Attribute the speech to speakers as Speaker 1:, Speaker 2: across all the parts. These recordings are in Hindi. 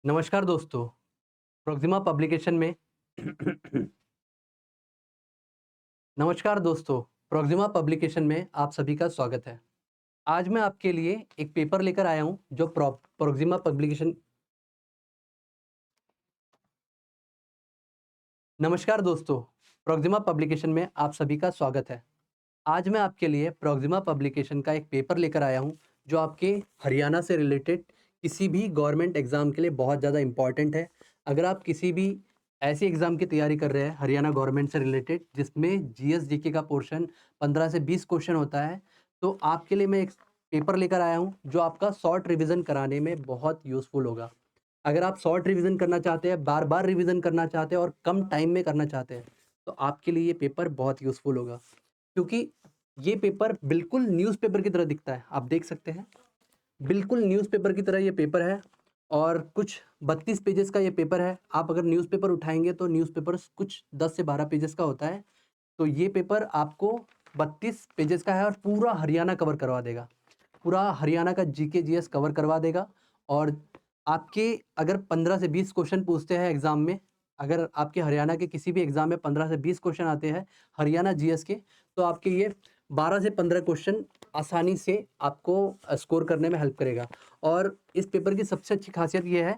Speaker 1: नमस्कार दोस्तों, प्रोक्सिमा पब्लिकेशन में नमस्कार दोस्तों, प्रोक्सिमा पब्लिकेशन में आप सभी का स्वागत है। आज मैं आपके लिए एक पेपर लेकर आया हूं जो प्रोक्सिमा पब्लिकेशन नमस्कार दोस्तों, प्रोक्सिमा पब्लिकेशन में आप सभी का स्वागत है। आज मैं आपके लिए प्रोक्सिमा पब्लिकेशन का एक पेपर लेकर आया हूं जो आपके हरियाणा से रिलेटेड किसी भी गवर्नमेंट एग्जाम के लिए बहुत ज़्यादा इम्पॉर्टेंट है। अगर आप किसी भी ऐसी एग्जाम की तैयारी कर रहे हैं हरियाणा गवर्नमेंट से रिलेटेड जिसमें जीएस जीके का पोर्शन 15 से 20 क्वेश्चन होता है, तो आपके लिए मैं एक पेपर लेकर आया हूं जो आपका शॉर्ट रिवीजन कराने में बहुत यूज़फुल होगा। अगर आप शॉर्ट रिवीजन करना चाहते हैं, बार-बार रिवीजन करना चाहते हैं और कम टाइम में करना चाहते हैं, तो आपके लिए ये पेपर बहुत यूज़फुल होगा। क्योंकि ये पेपर बिल्कुल न्यूज़पेपर की तरह दिखता है, आप देख सकते हैं। बिल्कुल न्यूज़पेपर की तरह ये पेपर है और कुछ 32 पेजेस का ये पेपर है। आप अगर न्यूज़पेपर उठाएँगे तो न्यूज़पेपर कुछ 10 से 12 पेजेस का होता है। तो ये पेपर आपको 32 पेजेस का है और पूरा हरियाणा कवर करवा देगा। पूरा हरियाणा का जीके जीएस कवर करवा देगा और आपके अगर 15 से 20 क्वेश्चन पूछते हैं एग्ज़ाम में, अगर आपके हरियाणा के किसी भी एग्ज़ाम में 15 से 20 क्वेश्चन आते हैं हरियाणा जीएस के, तो आपके ये 12 से 15 क्वेश्चन आसानी से आपको स्कोर करने में हेल्प करेगा। और इस पेपर की सबसे अच्छी ख़ासियत ये है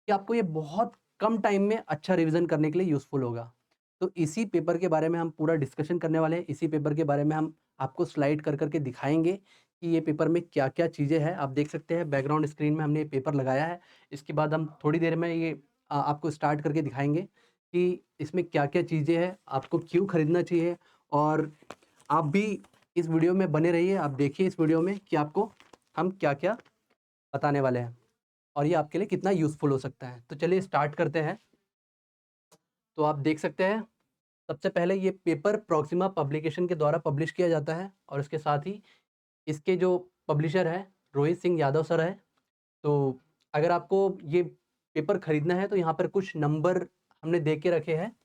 Speaker 1: कि आपको ये बहुत कम टाइम में अच्छा रिवीज़न करने के लिए यूज़फुल होगा। तो इसी पेपर के बारे में हम पूरा डिस्कशन करने वाले हैं। इसी पेपर के बारे में हम आपको स्लाइड कर के दिखाएँगे कि ये पेपर में क्या-क्या चीज़ें हैं। आप देख सकते हैं बैकग्राउंड स्क्रीन में हमने ये पेपर लगाया है। इसके बाद हम थोड़ी देर में ये आपको स्टार्ट करके दिखाएँगे कि इसमें क्या-क्या चीज़ें हैं, आपको क्यों खरीदना चाहिए और आप भी इस वीडियो में बने रहिए। आप देखिए इस वीडियो में कि आपको हम क्या-क्या बताने वाले हैं और ये आपके लिए कितना यूज़फुल हो सकता है। तो चलिए स्टार्ट करते हैं। तो आप देख सकते हैं सबसे पहले ये पेपर प्रोक्सिमा पब्लिकेशन के द्वारा पब्लिश किया जाता है और इसके साथ ही इसके जो पब्लिशर है रोहित सिंह यादव सर है। तो अगर आपको ये पेपर खरीदना है तो यहाँ पर कुछ नंबर हमने दे के रखे हैं।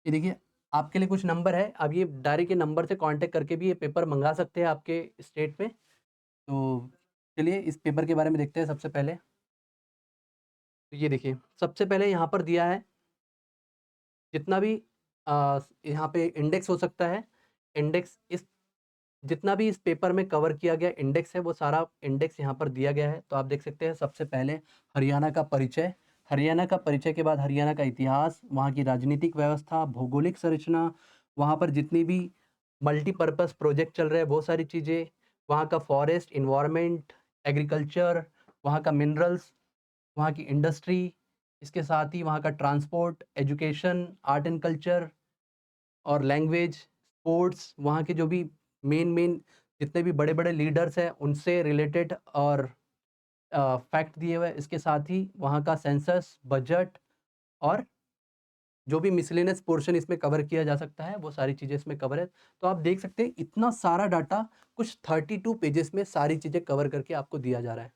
Speaker 1: ये देखिए आपके लिए कुछ नंबर है। आप ये डायरेक्ट ये नंबर से कांटेक्ट करके भी ये पेपर मंगा सकते हैं आपके स्टेट में। तो चलिए इस पेपर के बारे में देखते हैं सबसे पहले। तो ये देखिए सबसे पहले यहाँ पर दिया है जितना भी यहाँ पे इंडेक्स हो सकता है। इंडेक्स इस जितना भी इस पेपर में कवर किया गया इंडेक्स है वो सारा इंडेक्स यहाँ पर दिया गया है। तो आप देख सकते हैं सबसे पहले हरियाणा का परिचय। हरियाणा का परिचय के बाद हरियाणा का इतिहास, वहाँ की राजनीतिक व्यवस्था, भौगोलिक संरचना, वहाँ पर जितनी भी मल्टीपर्पज़ प्रोजेक्ट चल रहे हैं वो सारी चीज़ें, वहाँ का फॉरेस्ट, एनवायरनमेंट, एग्रीकल्चर, वहाँ का मिनरल्स, वहाँ की इंडस्ट्री, इसके साथ ही वहाँ का transport, education, art and culture और लैंग्वेज, स्पोर्ट्स, वहाँ के जो भी मेन जितने भी बड़े-बड़े लीडर्स हैं, उनसे रिलेटेड और फैक्ट दिए हुए हैं। इसके साथ ही वहाँ का सेंसस, बजट और जो भी मिसलेनियस पोर्शन इसमें कवर किया जा सकता है, वो सारी चीज़ें इसमें कवर है। तो आप देख सकते हैं इतना सारा डाटा कुछ 32 पेजेज़ में सारी चीज़ें कवर करके आपको दिया जा रहा है।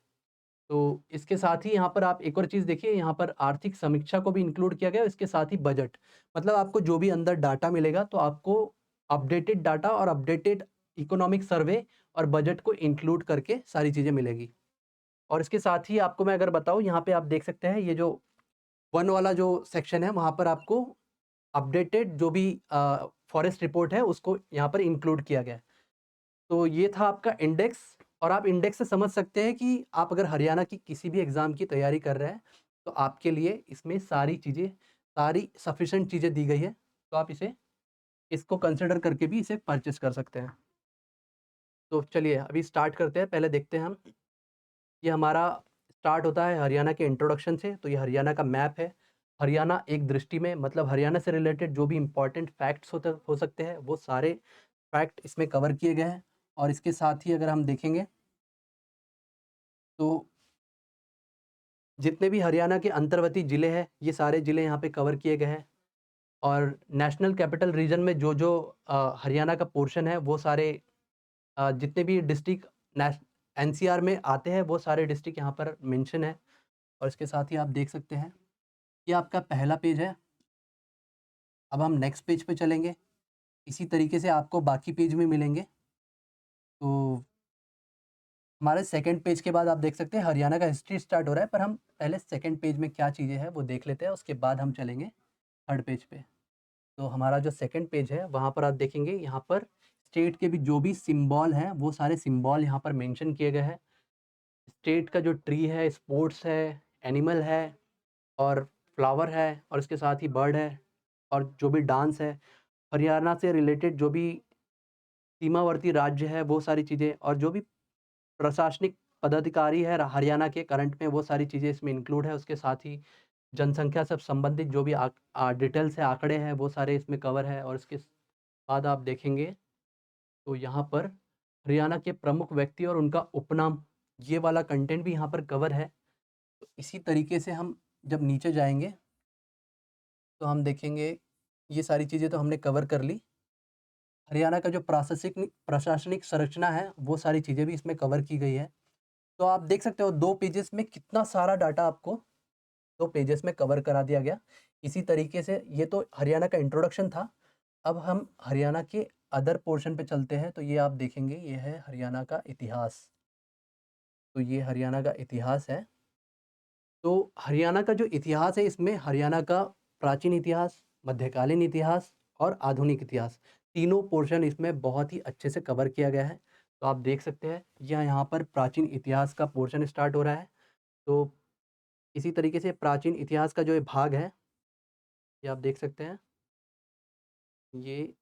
Speaker 1: तो इसके साथ ही यहाँ पर आप एक और चीज़ देखिए, यहाँ पर आर्थिक समीक्षा को भी इंक्लूड किया गया है, इसके साथ ही बजट। मतलब आपको जो भी अंदर डाटा मिलेगा, तो आपको अपडेटेड डाटा और अपडेटेड इकोनॉमिक सर्वे और बजट को इंक्लूड करके सारी चीज़ें मिलेगी। और इसके साथ ही आपको मैं अगर बताऊँ, यहाँ पे आप देख सकते हैं, ये जो 1 वाला जो सेक्शन है, वहाँ पर आपको अपडेटेड जो भी फॉरेस्ट रिपोर्ट है, उसको यहाँ पर इंक्लूड किया गया है। तो ये था आपका इंडेक्स और आप इंडेक्स से समझ सकते हैं कि आप अगर हरियाणा की किसी भी एग्ज़ाम की तैयारी कर रहे हैं, तो आपके लिए इसमें सारी सफिशिएंट चीज़ें दी गई है। तो आप इसको कंसिडर करके भी इसे परचेज़ कर सकते हैं। तो चलिए अभी स्टार्ट करते हैं। पहले देखते हैं हम, ये हमारा स्टार्ट होता है हरियाणा के इंट्रोडक्शन से। तो ये हरियाणा का मैप है। हरियाणा एक दृष्टि में मतलब हरियाणा से रिलेटेड जो भी इम्पोर्टेंट फैक्ट्स हो सकते हैं, वो सारे फैक्ट इसमें कवर किए गए हैं। और इसके साथ ही अगर हम देखेंगे, तो जितने भी हरियाणा के अंतर्वर्ती ज़िले हैं, ये सारे ज़िले यहाँ पे कवर किए गए हैं। और नेशनल कैपिटल रीजन में जो-जो हरियाणा का पोर्शन है, वो सारे जितने भी डिस्ट्रिक्ट नेश एनसीआर में आते हैं, वो सारे डिस्ट्रिक्ट यहाँ पर मेंशन है। और इसके साथ ही आप देख सकते हैं, ये आपका पहला पेज है। अब हम नेक्स्ट पेज पे चलेंगे। इसी तरीके से आपको बाकी पेज में मिलेंगे। तो हमारे सेकंड पेज के बाद आप देख सकते हैं हरियाणा का हिस्ट्री स्टार्ट हो रहा है, पर हम पहले सेकंड पेज में क्या चीज़ें हैं वो देख लेते हैं, उसके बाद हम चलेंगे थर्ड पेज पे। तो हमारा जो सेकंड पेज है वहाँ पर आप देखेंगे, यहाँ पर स्टेट के भी जो भी सिंबल हैं वो सारे सिंबल यहाँ पर मेंशन किए गए हैं। स्टेट का जो ट्री है, स्पोर्ट्स है, एनिमल है और फ्लावर है और इसके साथ ही बर्ड है और जो भी डांस है, हरियाणा से रिलेटेड जो भी सीमावर्ती राज्य है वो सारी चीज़ें और जो भी प्रशासनिक पदाधिकारी है हरियाणा के करंट में वो सारी चीज़ें इसमें इंक्लूड है। उसके साथ ही जनसंख्या से संबंधित जो भी डिटेल्स है, आंकड़े हैं वो सारे इसमें कवर है और इसके बाद आप देखेंगे तो यहाँ पर हरियाणा के प्रमुख व्यक्ति और उनका उपनाम, ये वाला कंटेंट भी यहाँ पर कवर है। तो इसी तरीके से हम जब नीचे जाएँगे तो हम देखेंगे ये सारी चीज़ें तो हमने कवर कर ली। हरियाणा का जो प्रशासनिक संरचना है वो सारी चीज़ें भी इसमें कवर की गई है। तो आप देख सकते हो 2 पेजेज़ में कितना सारा डाटा आपको 2 पेजेज़ में कवर करा दिया गया। इसी तरीके से ये तो हरियाणा का इंट्रोडक्शन था। अब हम हरियाणा के अदर पोर्शन पे चलते हैं, तो ये आप देखेंगे ये है हरियाणा का इतिहास। तो ये हरियाणा का इतिहास है। तो हरियाणा का जो इतिहास है इसमें हरियाणा का प्राचीन इतिहास, मध्यकालीन इतिहास और आधुनिक इतिहास, तीनों पोर्शन इसमें बहुत ही अच्छे से कवर किया गया है। तो आप देख सकते हैं यह यहाँ पर प्राचीन इतिहास का पोर्शन स्टार्ट हो रहा है। तो इसी तरीके से प्राचीन इतिहास का जो ये भाग है, ये आप देख सकते हैं। ये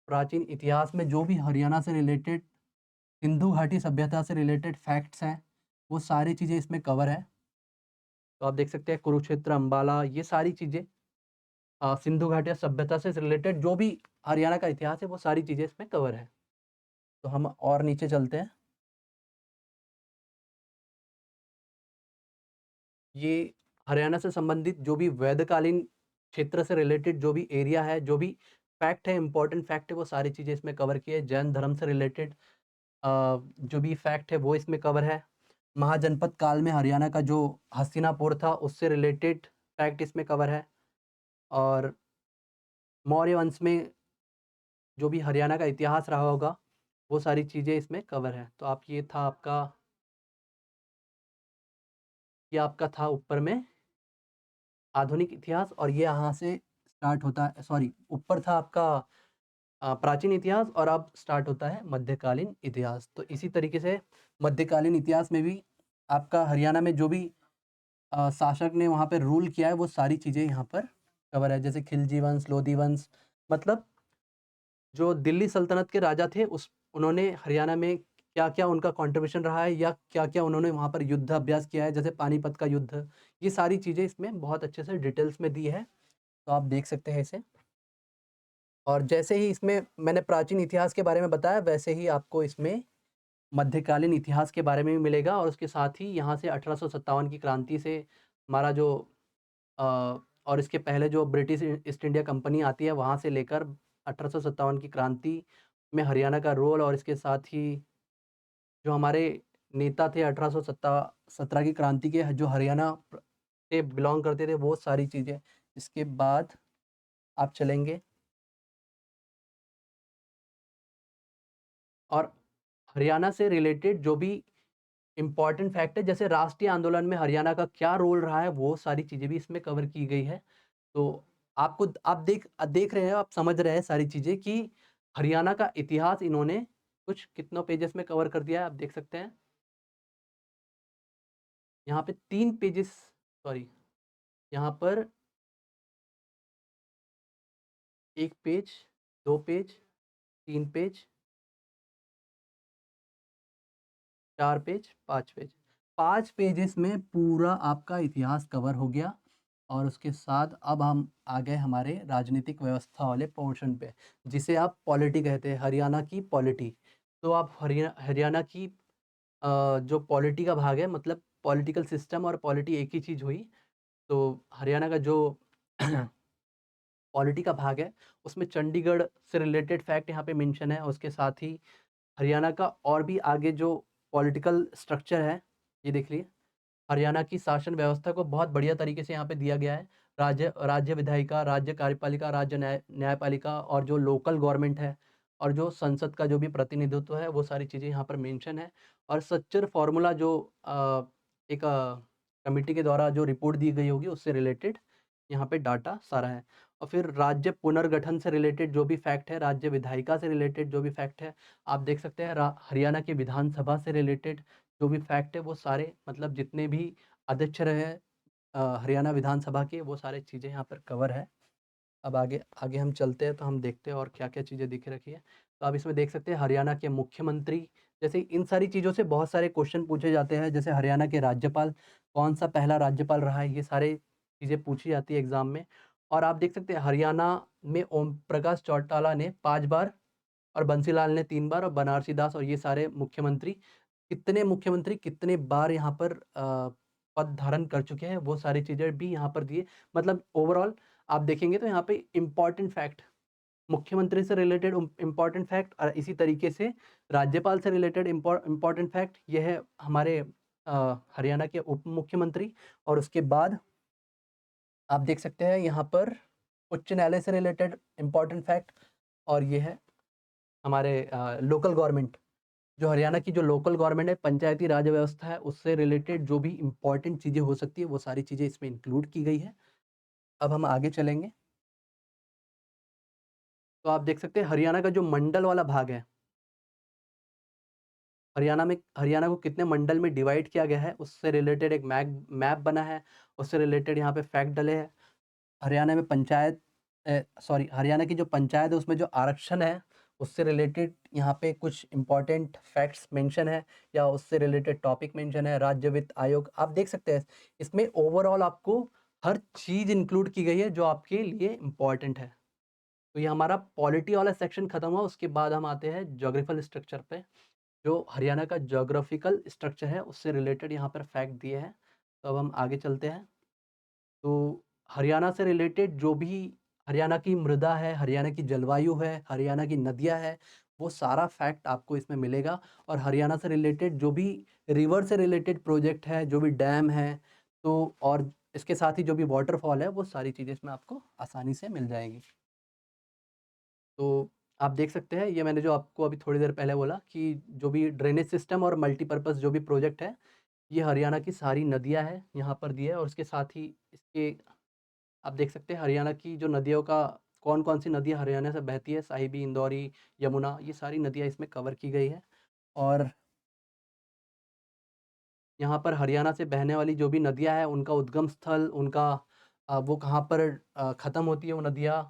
Speaker 1: प्राचीन इतिहास में जो भी हरियाणा से रिलेटेड सिंधु घाटी सभ्यता से रिलेटेड फैक्ट्स हैं, वो सारी चीज़ें इसमें कवर है। तो आप देख सकते हैं कुरुक्षेत्र, अंबाला ये सारी चीज़ें सिंधु घाटी सभ्यता से रिलेटेड जो भी हरियाणा का इतिहास है, वो सारी चीज़ें इसमें कवर है। तो हम और नीचे चलते हैं। ये हरियाणा से संबंधित जो भी वैदिककालीन क्षेत्र से रिलेटेड जो भी एरिया है, जो भी फैक्ट है, इम्पोर्टेंट फैक्ट है, वो सारी चीज़ें इसमें कवर की है। जैन धर्म से रिलेटेड जो भी फैक्ट है, वो इसमें कवर है। महाजनपद काल में हरियाणा का जो हस्तिनापुर था, उससे रिलेटेड फैक्ट इसमें कवर है। और मौर्य वंश में जो भी हरियाणा का इतिहास रहा होगा, वो सारी चीज़ें इसमें कवर है। तो आप ये था आपका ये आपका था ऊपर में आधुनिक इतिहास और ये यहाँ से स्टार्ट होता है, सॉरी ऊपर था आपका प्राचीन इतिहास और अब स्टार्ट होता है मध्यकालीन इतिहास। तो इसी तरीके से मध्यकालीन इतिहास में भी आपका हरियाणा में जो भी शासक ने वहाँ पे रूल किया है, वो सारी चीज़ें यहाँ पर कवर है। जैसे खिलजी वंश, लोधी वंश, मतलब जो दिल्ली सल्तनत के राजा थे उस उन्होंने हरियाणा में क्या-क्या उनका कंट्रीब्यूशन रहा है या क्या-क्या उन्होंने वहाँ पर युद्ध अभ्यास किया है, जैसे पानीपत का युद्ध, ये सारी चीज़ें इसमें बहुत अच्छे से डिटेल्स में दी है। तो आप देख सकते हैं इसे। और जैसे ही इसमें मैंने प्राचीन इतिहास के बारे में बताया, वैसे ही आपको इसमें मध्यकालीन इतिहास के बारे में भी मिलेगा और उसके साथ ही यहाँ से 1857 की क्रांति से हमारा जो अ, और इसके पहले जो ब्रिटिश ईस्ट इंडिया कंपनी आती है, वहाँ से लेकर 1857 की क्रांति में हरियाणा का रोल और इसके साथ ही जो हमारे नेता थे 1817 की क्रांति के जो हरियाणा से बिलॉन्ग करते थे, वो सारी चीज़ें। इसके बाद आप चलेंगे और हरियाणा से रिलेटेड जो भी इम्पोर्टेंट फैक्ट है, जैसे राष्ट्रीय आंदोलन में हरियाणा का क्या रोल रहा है, वो सारी चीज़ें भी इसमें कवर की गई है। तो आपको आप देख रहे हैं, आप समझ रहे हैं सारी चीज़ें कि हरियाणा का इतिहास इन्होंने कुछ कितनों पेजेस में कवर कर दिया है, आप देख सकते हैं। यहाँ पे 3 पेजेस, सॉरी, यहाँ पर 1 page, 2 page, 3 page, 4 page, 5 page. 5 pages में पूरा आपका इतिहास कवर हो गया और उसके साथ अब हम आ गए हमारे राजनीतिक व्यवस्था वाले पोर्शन पे, जिसे आप पॉलिटी कहते हैं, हरियाणा की पॉलिटी। तो आप हरियाणा की जो पॉलिटी का भाग है, मतलब पॉलिटिकल सिस्टम और पॉलिटी एक ही चीज़ हुई। तो हरियाणा का जो पॉलिटी का भाग है, उसमें चंडीगढ़ से रिलेटेड फैक्ट यहाँ पे मेंशन है। उसके साथ ही हरियाणा का और भी आगे जो पॉलिटिकल स्ट्रक्चर है, ये देख लीजिए। हरियाणा की शासन व्यवस्था को बहुत बढ़िया तरीके से यहाँ पे दिया गया है। राज्य राज्य विधायिका, राज्य कार्यपालिका, राज्य न्यायपालिका और जो लोकल गवर्नमेंट है, और जो संसद का जो भी प्रतिनिधित्व है वो सारी चीज़ें यहाँ पर मेंशन है। और स्ट्रक्चर फार्मूला जो एक कमिटी के द्वारा जो रिपोर्ट दी गई होगी उससे रिलेटेड यहाँ पे डाटा सारा है। और फिर राज्य पुनर्गठन से रिलेटेड जो भी फैक्ट है, राज्य विधायिका से रिलेटेड जो भी फैक्ट है, आप देख सकते हैं हरियाणा की विधानसभा से रिलेटेड जो भी फैक्ट है वो सारे, मतलब जितने भी अध्यक्ष रहे हैं हरियाणा विधानसभा के, वो सारी चीज़ें यहाँ पर कवर है। अब आगे आगे हम चलते हैं तो हम देखते हैं और क्या-क्या चीज़ें दिख रखी है। तो आप इसमें देख सकते हैं हरियाणा के मुख्यमंत्री, जैसे इन सारी चीज़ों से बहुत सारे क्वेश्चन पूछे जाते हैं। जैसे हरियाणा के राज्यपाल, कौन-सा पहला राज्यपाल रहा है, ये सारे चीज़ें पूछी जाती है एग्ज़ाम में। और आप देख सकते हैं हरियाणा में ओम प्रकाश चौटाला ने 5 बार और बंसीलाल ने 3 बार और बनारसी दास और ये सारे मुख्यमंत्री कितने बार यहाँ पर पद धारण कर चुके हैं, वो सारी चीज़ें भी यहाँ पर दी है। मतलब ओवरऑल आप देखेंगे तो यहाँ पे इम्पोर्टेंट फैक्ट, मुख्यमंत्री से रिलेटेड इम्पोर्टेंट फैक्ट और इसी तरीके से राज्यपाल से रिलेटेड इम्पोर्टेंट फैक्ट, ये है हमारे हरियाणा के उप मुख्यमंत्री। और उसके बाद आप देख सकते हैं यहाँ पर उच्च न्यायालय से रिलेटेड इम्पोर्टेंट फैक्ट, और ये है हमारे लोकल गवर्नमेंट, जो हरियाणा की जो लोकल गवर्नमेंट है, पंचायती राज व्यवस्था है, उससे रिलेटेड जो भी इम्पोर्टेंट चीज़ें हो सकती है, वो सारी चीज़ें इसमें इंक्लूड की गई है। अब हम आगे चलेंगे, तो आप देख सकते हैं हरियाणा का जो मंडल वाला भाग है, हरियाणा को कितने मंडल में डिवाइड किया गया है, उससे रिलेटेड एक मैप बना है, उससे रिलेटेड यहाँ पे फैक्ट डले हैं। हरियाणा में हरियाणा की जो पंचायत है उसमें जो आरक्षण है, उससे रिलेटेड यहाँ पे कुछ इम्पोर्टेंट फैक्ट्स मेंशन है या उससे रिलेटेड टॉपिक मेंशन है। राज्य वित्त आयोग, आप देख सकते हैं इसमें ओवरऑल आपको हर चीज़ इंक्लूड की गई है जो आपके लिए इम्पोर्टेंट है। तो ये हमारा पॉलिटी वाला सेक्शन खत्म हुआ, उसके बाद हम आते हैं ज्योग्राफिकल स्ट्रक्चर पे। जो हरियाणा का ज्योग्राफिकल स्ट्रक्चर है उससे रिलेटेड यहाँ पर फैक्ट दिए हैं। तो अब हम आगे चलते हैं। तो हरियाणा से रिलेटेड जो भी हरियाणा की मृदा है, हरियाणा की जलवायु है, हरियाणा की नदियाँ हैं, वो सारा फैक्ट आपको इसमें मिलेगा। और हरियाणा से रिलेटेड जो भी रिवर से रिलेटेड प्रोजेक्ट है, जो भी डैम है, तो और इसके साथ ही जो भी वाटरफॉल है, वो सारी चीज़ें इसमें आपको आसानी से मिल जाएँगी। तो आप देख सकते हैं, ये मैंने जो आपको अभी थोड़ी देर पहले बोला कि जो भी ड्रेनेज सिस्टम और मल्टीपर्पज़ जो भी प्रोजेक्ट है, ये हरियाणा की सारी नदियाँ हैं, यहाँ पर दिया है। और उसके साथ ही इसके आप देख सकते हैं हरियाणा की जो नदियों का, कौन-कौन सी नदियाँ हरियाणा से बहती है, साहिबी, इंदौरी, यमुना, ये सारी नदियाँ इसमें कवर की गई है। और यहाँ पर हरियाणा से बहने वाली जो भी नदियाँ हैं, उनका उद्गम स्थल, उनका वो कहाँ पर ख़त्म होती है वो नदियाँ,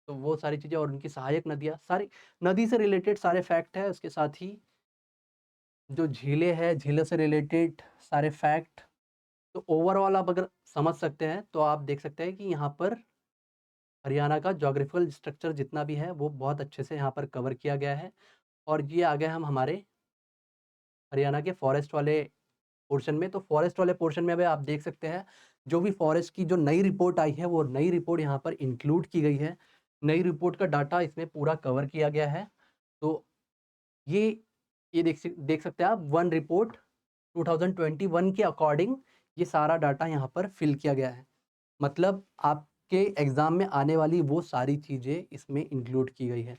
Speaker 1: तो वो सारी चीज़ें और उनकी सहायक नदियाँ, सारी नदी से रिलेटेड सारे फैक्ट हैं। उसके साथ ही जो झीलें हैं, झीलों से रिलेटेड सारे फैक्ट। तो ओवरऑल आप अगर समझ सकते हैं, तो आप देख सकते हैं कि यहाँ पर हरियाणा का ज्योग्राफिकल स्ट्रक्चर जितना भी है, वो बहुत अच्छे से यहाँ पर कवर किया गया है। और ये आ गए हम हमारे हरियाणा के फॉरेस्ट वाले पोर्शन में। तो फॉरेस्ट वाले पोर्शन में अभी आप देख सकते हैं, जो भी फॉरेस्ट की जो नई रिपोर्ट आई है, वो नई रिपोर्ट यहाँ पर इंक्लूड की गई है। नई रिपोर्ट का डाटा इसमें पूरा कवर किया गया है। तो ये ये देख सकते हैं आप, वन रिपोर्ट 2021 के अकॉर्डिंग ये सारा डाटा यहाँ पर फिल किया गया है। मतलब आपके एग्ज़ाम में आने वाली वो सारी चीज़ें इसमें इंक्लूड की गई है।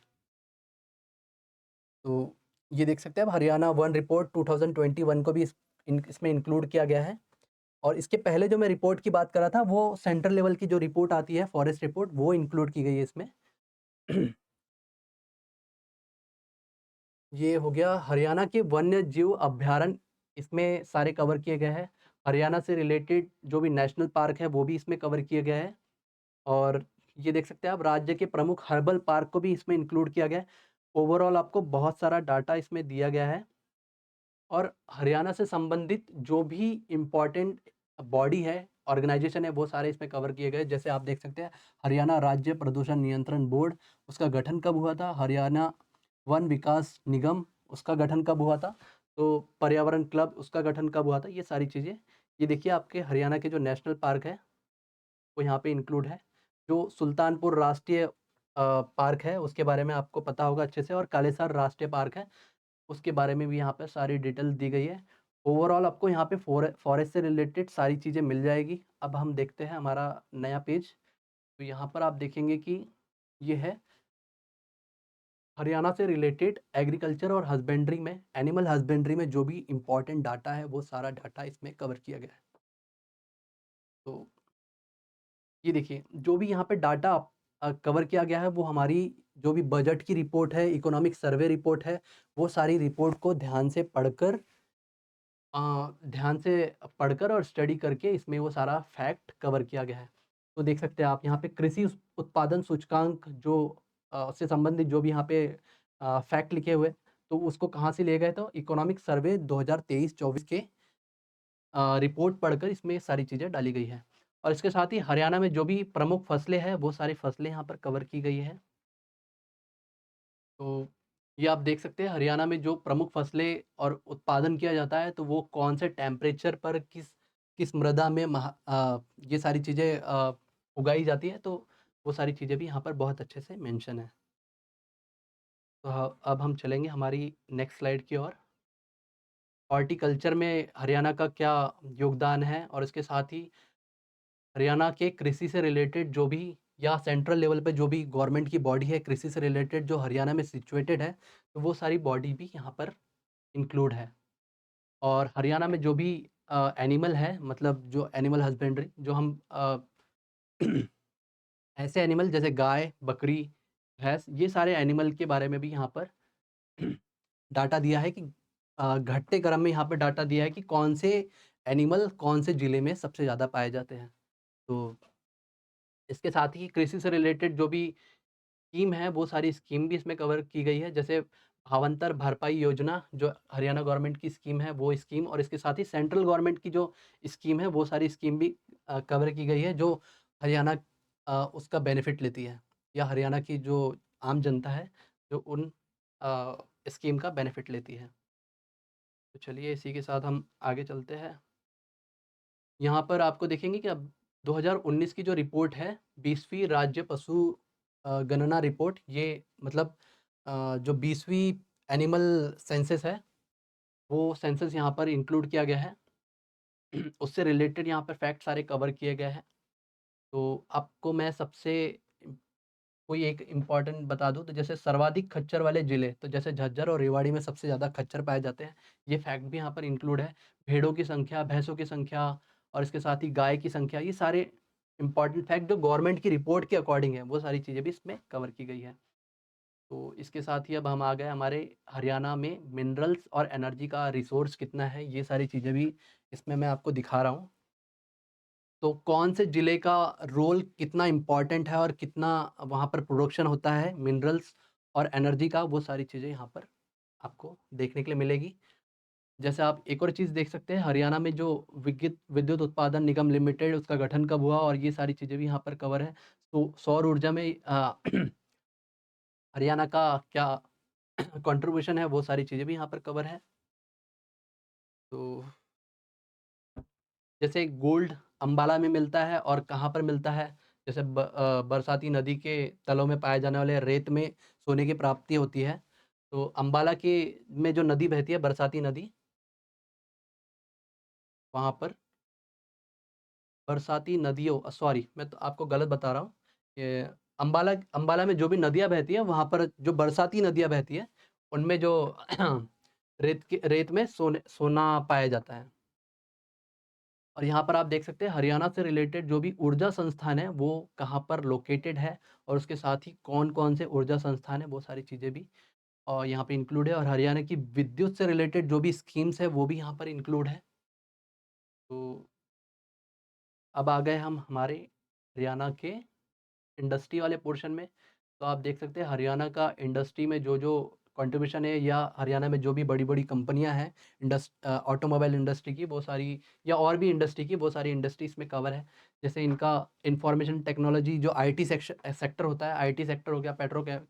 Speaker 1: तो ये देख सकते हैं आप, हरियाणा वन रिपोर्ट 2021 को भी इसमें इंक्लूड किया गया है। और इसके पहले जो मैं रिपोर्ट की बात कर रहा था, वो सेंट्रल लेवल की जो रिपोर्ट आती है, फॉरेस्ट रिपोर्ट, वो इंक्लूड की गई है इसमें। ये हो गया हरियाणा के वन्य जीव अभयारण्य, इसमें सारे कवर किए गए हैं। हरियाणा से रिलेटेड जो भी नेशनल पार्क है, वो भी इसमें कवर किए गए हैं। और ये देख सकते हैं आप, राज्य के प्रमुख हर्बल पार्क को भी इसमें इंक्लूड किया गया है। ओवरऑल आपको बहुत सारा डाटा इसमें दिया गया है। और हरियाणा से संबंधित जो भी इम्पोर्टेंट बॉडी है, ऑर्गेनाइजेशन है, वो सारे इसमें कवर किए गए। जैसे आप देख सकते हैं, हरियाणा राज्य प्रदूषण नियंत्रण बोर्ड, उसका गठन कब हुआ था? हरियाणा वन विकास निगम, उसका गठन कब हुआ था? तो पर्यावरण क्लब, उसका गठन कब हुआ था? ये सारी चीज़ें, ये देखिए आपके हरियाणा के जो नेशनल पार्क है, वो यहाँ पे इंक्लूड है। जो सुल्तानपुर राष्ट्रीय पार्क है, उसके बारे में आपको पता होगा अच्छे से। और कालेसर राष्ट्रीय पार्क है, उसके बारे में भी यहाँ पे सारी डिटेल दी गई है। ओवरऑल आपको यहाँ पे फॉरेस्ट से रिलेटेड सारी चीज़ें मिल जाएगी। अब हम देखते हैं हमारा नया पेज। तो यहाँ पर आप देखेंगे कि ये है हरियाणा से रिलेटेड एग्रीकल्चर और हस्बेंड्री में, एनिमल हस्बेंड्री में जो भी इम्पोर्टेंट डाटा है, वो सारा डाटा इसमें कवर किया गया है। तो ये देखिए, जो भी यहाँ पे डाटा कवर किया गया है, वो हमारी जो भी बजट की रिपोर्ट है, इकोनॉमिक सर्वे रिपोर्ट है, वो सारी रिपोर्ट को ध्यान से पढ़कर और स्टडी करके इसमें वो सारा फैक्ट कवर किया गया है। तो देख सकते हैं आप यहाँ पे कृषि उत्पादन सूचकांक जो से संबंधित जो भी यहाँ पे फैक्ट लिखे हुए, तो उसको कहाँ से लिए गए, तो इकोनॉमिक सर्वे 2023-24 के रिपोर्ट पढ़कर इसमें सारी चीज़ें डाली गई हैं। और इसके साथ ही हरियाणा में जो भी प्रमुख फसलें हैं, वो सारी फसलें यहाँ पर कवर की गई हैं। तो ये आप देख सकते हैं हरियाणा में जो प्रमुख फसलें और उत्पादन किया जाता है, तो वो कौन से टेम्परेचर पर किस किस मृदा में ये सारी चीज़ें उगाई जाती हैं, तो वो सारी चीज़ें भी यहाँ पर बहुत अच्छे से मेंशन है। तो अब हम चलेंगे हमारी नेक्स्ट स्लाइड की ओर। हॉर्टिकल्चर में हरियाणा का क्या योगदान है, और इसके साथ ही हरियाणा के कृषि से रिलेटेड जो भी या सेंट्रल लेवल पे जो भी गवर्नमेंट की बॉडी है कृषि से रिलेटेड जो हरियाणा में सिचुएटेड है, तो वो सारी बॉडी भी यहाँ पर इंक्लूड है। और हरियाणा में जो भी एनिमल है, मतलब जो एनिमल हस्बेंड्री जो हम ऐसे एनिमल जैसे गाय, बकरी, भैंस, ये सारे एनिमल के बारे में भी यहाँ पर डाटा दिया है कि घटते क्रम में यहाँ पे डाटा दिया है कि कौन से एनिमल कौन से ज़िले में सबसे ज़्यादा पाए जाते हैं। तो इसके साथ ही कृषि से रिलेटेड जो भी स्कीम है, वो सारी स्कीम भी इसमें कवर की गई है। जैसे भावांतर भरपाई योजना जो हरियाणा गवर्नमेंट की स्कीम है, वो स्कीम, और इसके साथ ही सेंट्रल गवर्नमेंट की जो स्कीम है, वो सारी स्कीम भी कवर की गई है, जो हरियाणा उसका बेनिफिट लेती है, या हरियाणा की जो आम जनता है, जो उन स्कीम का बेनिफिट लेती है। तो चलिए इसी के साथ हम आगे चलते हैं। यहाँ पर आपको देखेंगे कि अब 2019 की जो रिपोर्ट है, 20वीं राज्य पशु गणना रिपोर्ट, ये मतलब जो 20वीं एनिमल सेंसस है, वो सेंसस यहाँ पर इंक्लूड किया गया है। उससे रिलेटेड यहाँ पर फैक्ट सारे कवर किए गए हैं। तो आपको मैं सबसे कोई एक इम्पॉर्टेंट बता दूँ, तो जैसे सर्वाधिक खच्चर वाले ज़िले, तो जैसे झज्जर और रेवाड़ी में सबसे ज़्यादा खच्चर पाए जाते हैं। ये फैक्ट भी यहाँ पर इंक्लूड है। भेड़ों की संख्या, भैंसों की संख्या, और इसके साथ ही गाय की संख्या, ये सारे इम्पॉर्टेंट फैक्ट जो गवर्नमेंट की रिपोर्ट के अकॉर्डिंग है, वो सारी चीज़ें भी इसमें कवर की गई है। तो इसके साथ ही अब हम आ गए हमारे हरियाणा में मिनरल्स और एनर्जी का रिसोर्स कितना है, ये सारी चीज़ें भी इसमें मैं आपको दिखा रहा हूँ। तो कौन से ज़िले का रोल कितना इम्पोर्टेंट है और कितना वहाँ पर प्रोडक्शन होता है मिनरल्स और एनर्जी का, वो सारी चीज़ें यहाँ पर आपको देखने के लिए मिलेगी। जैसे आप एक और चीज़ देख सकते हैं, हरियाणा में जो विद्युत विद्युत उत्पादन निगम लिमिटेड, उसका गठन कब हुआ, और ये सारी चीज़ें भी यहाँ पर कवर है। तो सौर ऊर्जा में हरियाणा का क्या कंट्रीब्यूशन है, वो सारी चीज़ें भी यहाँ पर कवर है। तो जैसे गोल्ड अंबाला में मिलता है और कहाँ पर मिलता है? जैसे बरसाती नदी के तलों में पाए जाने वाले रेत में सोने की प्राप्ति होती है। तो अंबाला के में जो नदी बहती है, बरसाती नदी, वहाँ पर बरसाती नदियों सॉरी, मैं तो आपको गलत बता रहा हूँ। ये अंबाला अंबाला में जो भी नदियाँ बहती हैं, वहाँ पर जो बरसाती नदियाँ बहती हैं, उनमें जो रेत में सोना पाया जाता है। और यहाँ पर आप देख सकते हैं हरियाणा से रिलेटेड जो भी ऊर्जा संस्थान है, वो कहाँ पर लोकेटेड है, और उसके साथ ही कौन-कौन से ऊर्जा संस्थान है, वो सारी चीज़ें भी यहाँ पे इंक्लूड है, और हरियाणा की विद्युत से रिलेटेड जो भी स्कीम्स है, वो भी यहाँ पर इंक्लूड है। तो अब आ गए हम हमारे हरियाणा के इंडस्ट्री वाले पोर्शन में। तो आप देख सकते हैं हरियाणा का इंडस्ट्री में जो-जो कंट्रीब्यूशन है, या हरियाणा में जो भी बड़ी-बड़ी कंपनियाँ हैं ऑटोमोबाइल इंडस्ट्री की, वो सारी, या और भी इंडस्ट्री की, वो सारी इंडस्ट्री इसमें कवर है। जैसे इनका इन्फॉर्मेशन टेक्नोलॉजी जो आईटी सेक्टर होता है, आईटी सेक्टर हो गया,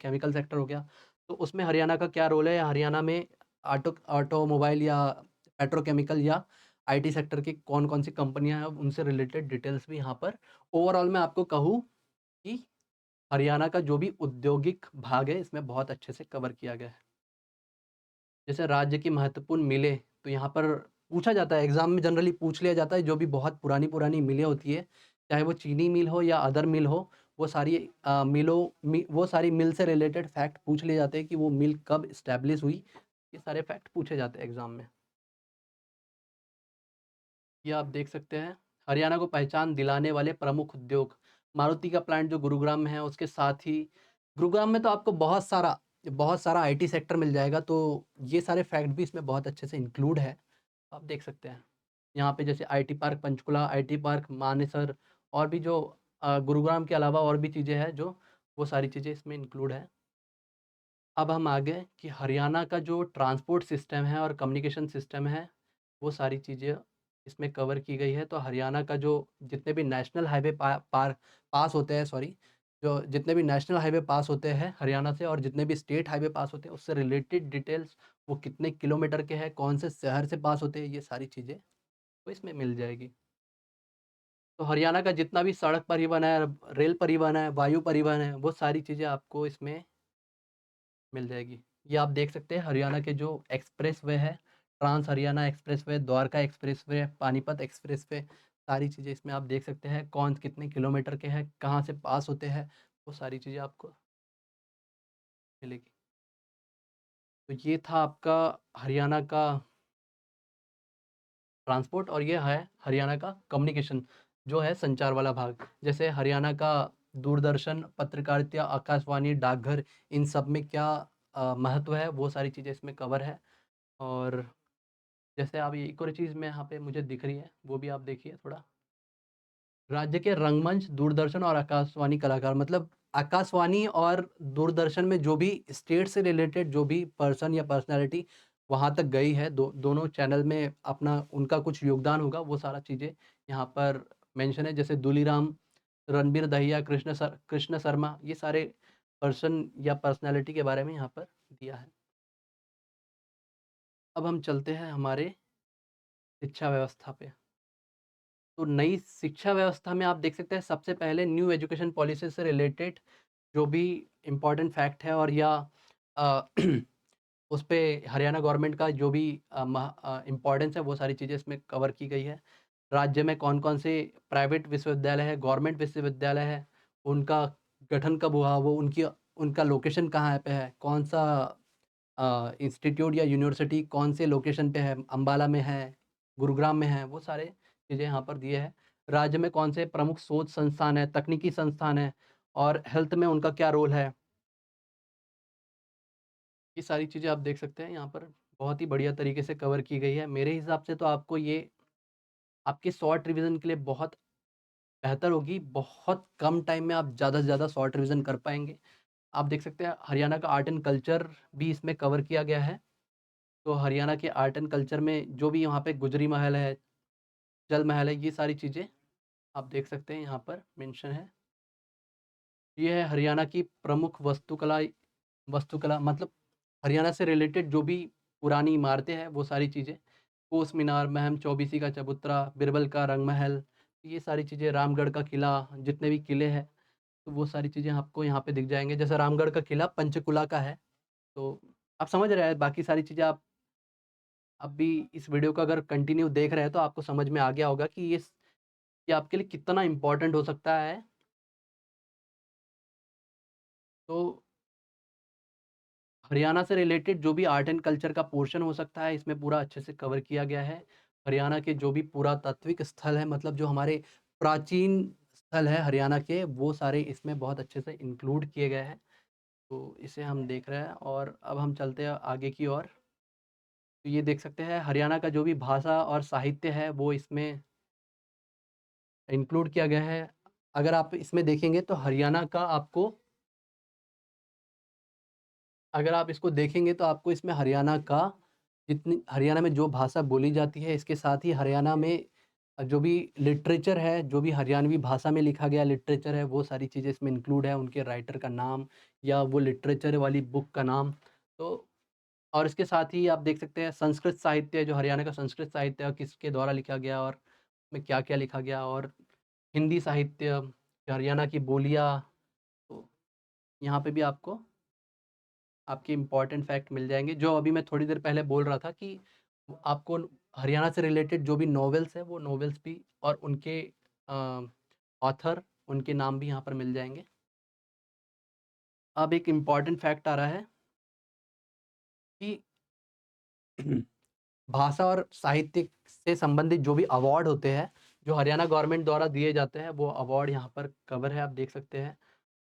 Speaker 1: केमिकल सेक्टर हो गया, तो उसमें हरियाणा का क्या रोल है, या हरियाणा में ऑटोमोबाइल या पेट्रोकेमिकल या आईटी सेक्टर की कौन-कौन सी कंपनियाँ हैं, उनसे रिलेटेड डिटेल्स भी यहाँ पर ओवरऑल मैं आपको कहूँ कि हरियाणा का जो भी औद्योगिक भाग है, इसमें बहुत अच्छे से कवर किया गया है। जैसे राज्य की महत्वपूर्ण मिलें, तो यहाँ पर पूछा जाता है, एग्ज़ाम में जनरली पूछ लिया जाता है, जो भी बहुत पुरानी-पुरानी मिलें होती है, चाहे वो चीनी मिल हो या अदर मिल हो, वो सारी वो सारी मिल से रिलेटेड फैक्ट पूछ लिए जाते हैं कि वो मिल कब इस्टेब्लिश हुई। ये सारे फैक्ट पूछे जाते हैं एग्ज़ाम में। ये आप देख सकते हैं, हरियाणा को पहचान दिलाने वाले प्रमुख उद्योग। मारुति का प्लांट जो गुरुग्राम में है, उसके साथ ही गुरुग्राम में तो आपको बहुत सारा आईटी सेक्टर मिल जाएगा, तो ये सारे फैक्ट भी इसमें बहुत अच्छे से इंक्लूड है। आप देख सकते हैं। यहाँ पे जैसे IT park Panchkula, IT park Manesar और भी जो गुरुग्राम के अलावा और भी चीज़ें हैं जो वो सारी चीज़ें इसमें इंक्लूड है। अब हम आगे कि हरियाणा का जो ट्रांसपोर्ट सिस्टम है और कम्युनिकेशन सिस्टम है, वो सारी चीज़ें इसमें कवर की गई है। तो हरियाणा का जो जितने भी नेशनल हाईवे पास होते हैं, सॉरी, जो जितने भी नेशनल हाईवे पास होते हैं हरियाणा से और जितने भी स्टेट हाईवे पास होते हैं, उससे रिलेटेड डिटेल्स, वो कितने किलोमीटर के हैं, कौन से शहर से पास होते हैं, ये सारी चीज़ें तो इसमें मिल जाएगी। तो हरियाणा का जितना भी सड़क परिवहन है, रेल परिवहन है, वायु परिवहन है, वो सारी चीज़ें आपको इसमें मिल जाएगी। ये आप देख सकते हैं हरियाणा के जो एक्सप्रेसवे है, trans Haryana expressway, Dwarka expressway, Panipat expressway, सारी चीज़ें इसमें आप देख सकते हैं। कौन कितने किलोमीटर के हैं, कहाँ से पास होते हैं, वो सारी चीज़ें आपको मिलेगी। तो ये था आपका हरियाणा का ट्रांसपोर्ट और ये है हरियाणा का कम्युनिकेशन, जो है संचार वाला भाग। जैसे हरियाणा का दूरदर्शन, पत्रकारिता, आकाशवाणी, डाकघर, इन सब में क्या महत्व है, वो सारी चीज़ें इसमें कवर है। और जैसे अब ये एक और चीज़ में यहाँ पे मुझे दिख रही है, वो भी आप देखिए थोड़ा। राज्य के रंगमंच, दूरदर्शन और आकाशवाणी कलाकार, मतलब आकाशवाणी और दूरदर्शन में जो भी स्टेट से रिलेटेड जो भी पर्सन या पर्सनैलिटी वहाँ तक गई है, दोनों चैनल में अपना उनका कुछ योगदान होगा, वो सारा चीज़ें यहाँ पर मेंशन है। जैसे दूलीराम, रणबीर दहिया, कृष्ण शर्मा, ये सारे पर्सन या पर्सनैलिटी के बारे में यहाँ पर दिया है। अब हम चलते हैं हमारे शिक्षा व्यवस्था पे। तो नई शिक्षा व्यवस्था में आप देख सकते हैं सबसे पहले न्यू एजुकेशन पॉलिसी से रिलेटेड जो भी इम्पोर्टेंट फैक्ट है और या अ, उस पे हरियाणा गवर्नमेंट का जो भी इम्पोर्टेंस है वो सारी चीज़ें इसमें कवर की गई है। राज्य में कौन-कौन से प्राइवेट विश्वविद्यालय है, गवर्नमेंट विश्वविद्यालय है, उनका गठन कब हुआ, वो उनकी उनका लोकेशन कहाँ पे है, कौन-सा इंस्टीट्यूट या यूनिवर्सिटी कौन से लोकेशन पे है, अम्बाला में है, गुरुग्राम में है, वो सारे चीज़ें यहाँ पर दिए हैं। राज्य में कौन से प्रमुख शोध संस्थान हैं, तकनीकी संस्थान हैं और हेल्थ में उनका क्या रोल है, ये सारी चीज़ें आप देख सकते हैं यहाँ पर बहुत ही बढ़िया तरीके से कवर की गई है। मेरे हिसाब से तो आपको ये आपके शॉर्ट रिवीजन के लिए बहुत बेहतर होगी, बहुत कम टाइम में आप ज़्यादा से ज़्यादा शॉर्ट रिवीजन कर पाएँगे। आप देख सकते हैं हरियाणा का आर्ट एंड कल्चर भी इसमें कवर किया गया है। तो हरियाणा के आर्ट एंड कल्चर में जो भी यहाँ पे गुजरी महल है, जल महल है, ये सारी चीज़ें आप देख सकते हैं यहाँ पर मेंशन है। ये है हरियाणा की प्रमुख वास्तुकला मतलब हरियाणा से रिलेटेड जो भी पुरानी इमारतें हैं, वो सारी चीज़ें। कोस मीनार, महम चौबीसी का चबूतरा, बिरबल का रंगमहल, ये सारी चीज़ें, रामगढ़ का किला, जितने भी किले हैं, तो वो सारी चीज़ें आपको यहाँ पे दिख जाएँगे। जैसे रामगढ़ का किला पंचकुला का है, तो आप समझ रहे हैं, बाकी सारी चीज़ें आप अभी इस वीडियो को अगर कंटिन्यू देख रहे हैं, तो आपको समझ में आ गया होगा कि ये आपके लिए कितना इम्पोर्टेंट हो सकता है। तो हरियाणा से रिलेटेड जो भी आर्ट एंड कल्चर का पोर्शन हो सकता है, इसमें पूरा अच्छे से कवर किया गया है। हरियाणा के जो भी पुरातात्विक स्थल हैं, मतलब जो हमारे प्राचीन स्थल हैं हरियाणा के, वो सारे इसमें बहुत अच्छे से इंक्लूड किए गए हैं। तो इसे हम देख रहे हैं और अब हम चलते हैं आगे की ओर। तो ये देख सकते हैं हरियाणा का जो भी भाषा और साहित्य है, वो इसमें इंक्लूड किया गया है। अगर आप इसमें देखेंगे तो हरियाणा का आपको अगर आप इसको देखेंगे तो आपको इसमें हरियाणा का जितनी हरियाणा में जो भाषा बोली जाती है, इसके साथ ही हरियाणा में जो भी लिटरेचर है, जो भी हरियाणवी भाषा में लिखा गया लिटरेचर है, वो सारी चीज़ें इसमें इंक्लूड है, उनके राइटर का नाम या वो लिटरेचर वाली बुक का नाम। तो और इसके साथ ही आप देख सकते हैं संस्कृत साहित्य, जो हरियाणा का संस्कृत साहित्य है, किसके द्वारा लिखा गया और में क्या-क्या लिखा गया और हिंदी साहित्य, हरियाणा की बोलियाँ, तो यहाँ पे भी आपको आपके इम्पोर्टेंट फैक्ट मिल जाएँगे। जो अभी मैं थोड़ी देर पहले बोल रहा था कि आपको हरियाणा से रिलेटेड जो भी नॉवेल्स हैं, वो नॉवेल्स भी और उनके अ, ऑथर उनके नाम भी यहाँ पर मिल जाएँगे। अब एक इम्पॉर्टेंट फैक्ट आ रहा है कि भाषा और साहित्य से संबंधित जो भी अवार्ड होते हैं, जो हरियाणा गवर्नमेंट द्वारा दिए जाते हैं, वो अवार्ड यहाँ पर कवर है, आप देख सकते हैं।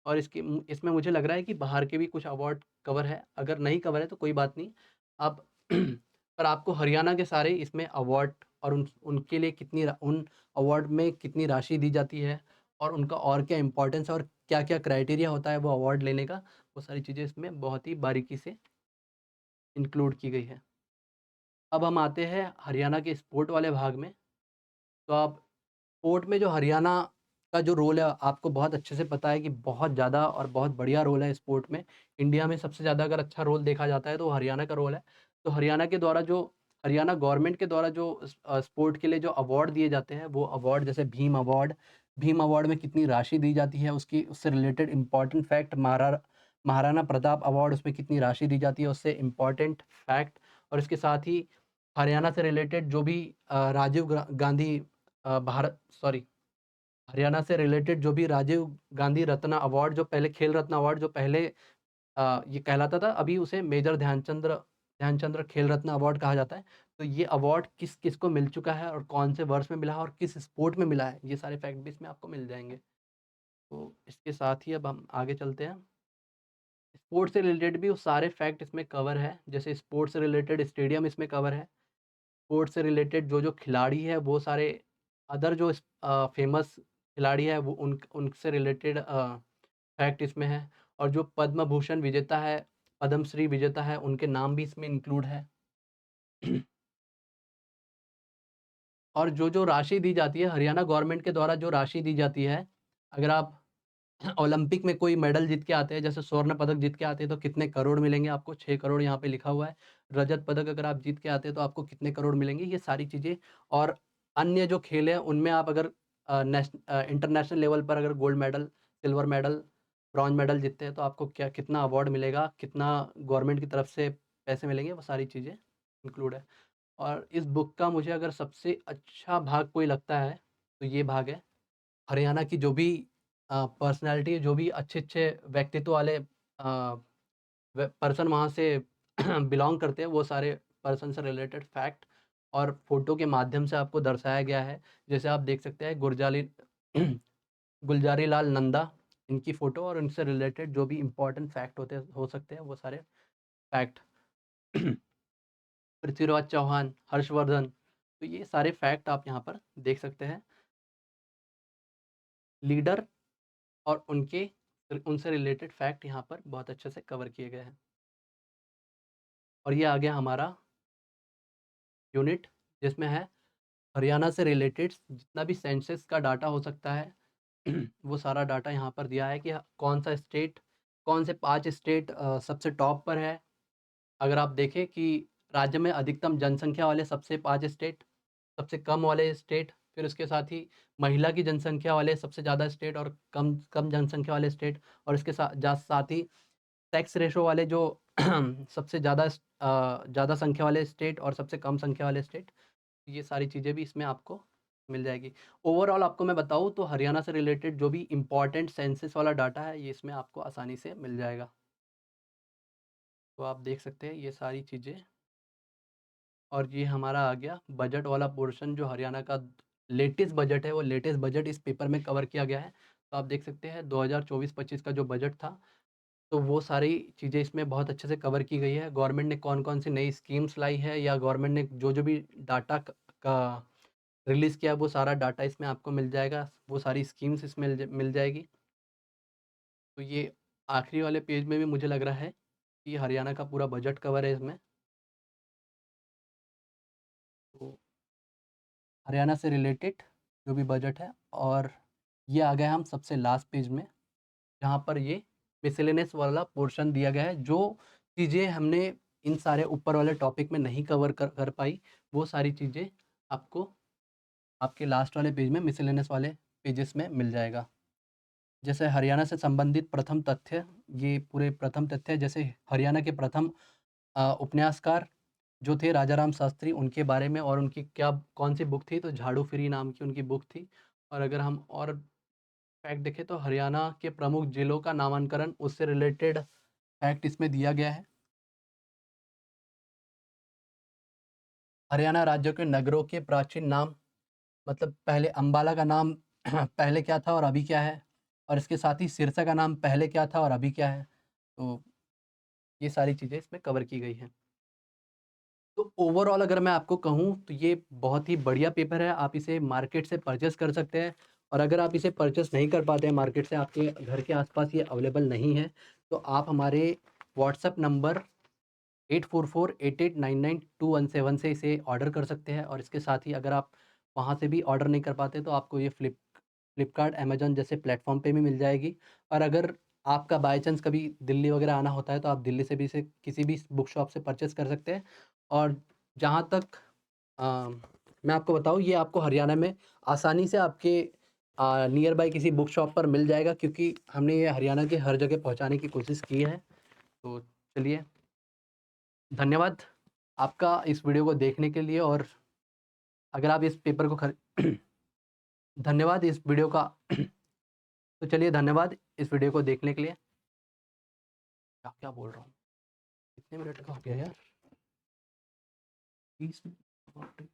Speaker 1: और इसमें मुझे लग रहा है कि बाहर के भी कुछ अवार्ड कवर है, अगर नहीं कवर है तो कोई बात नहीं। आप पर आपको हरियाणा के सारे इसमें अवार्ड और उनके लिए उन अवार्ड में कितनी राशि दी जाती है और उनका और क्या इम्पोर्टेंस है और क्या-क्या क्राइटेरिया होता है वो अवार्ड लेने का, वो सारी चीज़ें इसमें बहुत ही बारीकी से इंक्लूड की गई है। अब हम आते हैं हरियाणा के स्पोर्ट वाले भाग में। तो आप स्पोर्ट में जो हरियाणा का जो रोल है, आपको बहुत अच्छे से पता है कि बहुत ज़्यादा और बहुत बढ़िया रोल है स्पोर्ट में। इंडिया में सबसे ज़्यादा अगर अच्छा रोल देखा जाता है तो वो हरियाणा का रोल है। तो हरियाणा गवर्नमेंट के द्वारा जो स्पोर्ट के लिए जो अवार्ड दिए जाते हैं, वो अवार्ड जैसे भीम अवार्ड में कितनी राशि दी जाती है, उससे related important fact Maharana Pratap award उसमें कितनी राशि दी जाती है, उससे इम्पोर्टेंट फैक्ट। और इसके साथ ही हरियाणा से रिलेटेड जो भी राजीव गांधी भारत सॉरी हरियाणा से रिलेटेड जो भी राजीव गांधी रत्न अवार्ड जो पहले खेल रत्न अवार्ड जो पहले ये कहलाता था, अभी उसे मेजर ध्यानचंद्र खेल रत्न अवार्ड कहा जाता है। तो ये अवार्ड किस-किस को मिल चुका है और कौन से वर्ष में मिला है और किस स्पोर्ट में मिला है, ये सारे फैक्ट भी इसमें आपको मिल जाएँगे। तो इसके साथ ही अब हम आगे चलते हैं। स्पोर्ट्स से रिलेटेड भी वो सारे फैक्ट इसमें कवर है, जैसे स्पोर्ट्स से रिलेटेड स्टेडियम इसमें कवर है। स्पोर्ट्स से रिलेटेड जो-जो खिलाड़ी है वो सारे अदर जो फ़ेमस खिलाड़ी है वो उनसे रिलेटेड फैक्ट इसमें है और जो पद्म भूषण विजेता है, पद्मश्री विजेता है, उनके नाम भी इसमें इंक्लूड है। और जो-जो राशि दी जाती है, हरियाणा गवर्नमेंट के द्वारा जो राशि दी जाती है, अगर आप ओलंपिक में कोई मेडल जीत के आते हैं, जैसे स्वर्ण पदक जीत के आते हैं, तो कितने करोड़ मिलेंगे आपको? 6 करोड़ यहाँ पे लिखा हुआ है। रजत पदक अगर आप जीत के आते हैं, तो आपको कितने करोड़ मिलेंगे? ये सारी चीज़ें और अन्य जो खेल हैं, उनमें आप अगर इंटरनेशनल लेवल पर अगर gold medal, silver medal, bronze medal जीतते हैं, तो आपको कितना अवार्ड मिलेगा? कितना गवर्नमेंट की तरफ से पैसे मिलेंगे? वो सारी चीज़ें इंक्लूड है। और इस बुक का मुझे अगर सबसे अच्छा भाग कोई लगता है, तो ये भाग है। हरियाणा की जो भी पर्सनैलिटी है, जो भी अच्छे-अच्छे व्यक्तित्व वाले व पर्सन वहाँ से बिलॉन्ग करते हैं, वो सारे पर्सन से रिलेटेड फैक्ट और फ़ोटो के माध्यम से आपको दर्शाया गया है। जैसे आप देख सकते हैं गुलज़ारी लाल नंदा, इनकी फ़ोटो और उनसे रिलेटेड जो भी इम्पोर्टेंट फैक्ट हो सकते हैं, वो सारे फैक्ट। पृथ्वीराज चौहान, हर्षवर्धन, तो ये सारे फैक्ट आप यहाँ पर देख सकते हैं। लीडर और उनसे रिलेटेड फैक्ट यहाँ पर बहुत अच्छे से कवर किए गए हैं। और ये आ गया हमारा यूनिट जिसमें है हरियाणा से रिलेटेड जितना भी सेंसस का डाटा हो सकता है वो सारा डाटा यहाँ पर दिया है कि कौन से 5 स्टेट सबसे टॉप पर है। अगर आप देखें कि राज्य में अधिकतम जनसंख्या वाले सबसे 5 स्टेट, सबसे कम वाले स्टेट, फिर उसके साथ ही महिला की जनसंख्या वाले सबसे ज़्यादा स्टेट और कम कम जनसंख्या वाले स्टेट और इसके साथ ही टैक्स रेशो वाले जो सबसे ज़्यादा संख्या वाले स्टेट और सबसे कम संख्या वाले स्टेट, ये सारी चीज़ें भी इसमें आपको मिल जाएगी। ओवरऑल आपको मैं बताऊँ तो हरियाणा से रिलेटेड जो भी इम्पोर्टेंट सेंसस वाला डाटा है, ये इसमें आपको आसानी से मिल जाएगा। तो आप देख सकते हैं ये सारी चीज़ें और ये हमारा आ गया बजट वाला पोर्शन जो हरियाणा का लेटेस्ट बजट है, वो लेटेस्ट बजट इस पेपर में कवर किया गया है। तो आप देख सकते हैं 2024-25 का जो बजट था तो वो सारी चीज़ें इसमें बहुत अच्छे से कवर की गई है। गवर्नमेंट ने कौन-कौन सी नई स्कीम्स लाई है या गवर्नमेंट ने जो-जो भी डाटा का रिलीज़ किया, वो सारा डाटा इसमें आपको मिल जाएगा। वो सारी स्कीम्स इसमें मिल जाएगी। तो ये आखिरी वाले पेज में भी मुझे लग रहा है कि हरियाणा का पूरा बजट कवर है इसमें। तो हरियाणा से रिलेटेड जो भी बजट है और ये आ गए हम सबसे लास्ट पेज में। जहाँ पर ये मिसेलेनियस वाला पोर्शन दिया गया है, जो चीज़ें हमने इन सारे ऊपर वाले टॉपिक में नहीं कवर कर पाई, वो सारी चीज़ें आपको आपके लास्ट वाले पेज में मिसेलेनियस वाले पेजेस में मिल जाएगा। जैसे हरियाणा से संबंधित प्रथम तथ्य, ये पूरे प्रथम तथ्य जैसे हरियाणा के प्रथम उपन्यासकार जो थे राजा राम शास्त्री, उनके बारे में और उनकी क्या कौन-सी बुक थी, तो झाड़ू फिरी नाम की उनकी बुक थी। और अगर हम और फैक्ट देखें तो हरियाणा के प्रमुख जिलों का नामांकन, उससे रिलेटेड फैक्ट इसमें दिया गया है। हरियाणा राज्य के नगरों के प्राचीन नाम, मतलब पहले अंबाला का नाम पहले क्या था और अभी क्या है, और इसके साथ ही सिरसा का नाम पहले क्या था और अभी क्या है। तो ये सारी चीज़ें इसमें कवर की गई हैं। तो ओवरऑल अगर मैं आपको कहूँ तो ये बहुत ही बढ़िया पेपर है, आप इसे मार्केट से परचेस कर सकते हैं। और अगर आप इसे परचेस नहीं कर पाते हैं मार्केट से, आपके घर के आसपास ये अवेलेबल नहीं है, तो आप हमारे व्हाट्सएप नंबर 8448899217 से इसे ऑर्डर कर सकते हैं। और इसके साथ ही अगर आप वहाँ से भी ऑर्डर नहीं कर पाते तो आपको ये फ्लिपकार्ट, अमेज़न जैसे प्लेटफ़ॉर्म पे भी मिल जाएगी। और अगर आपका बाय चांस कभी दिल्ली वगैरह आना होता है तो आप दिल्ली से भी इसे किसी भी बुक शॉप से परचेज़ कर सकते हैं। और जहाँ तक अ, मैं आपको बताऊँ, ये आपको हरियाणा में आसानी से आपके नियर बाय किसी बुक शॉप पर मिल जाएगा, क्योंकि हमने ये हरियाणा के हर जगह पहुँचाने की कोशिश की है। तो चलिए, धन्यवाद आपका इस वीडियो को देखने के लिए। और अगर आप इस पेपर को धन्यवाद इस वीडियो का तो चलिए, धन्यवाद इस वीडियो को देखने के लिए। क्या क्या बोल रहा हूँ, कितने मिनट का हो गया यार? 20 मिनट।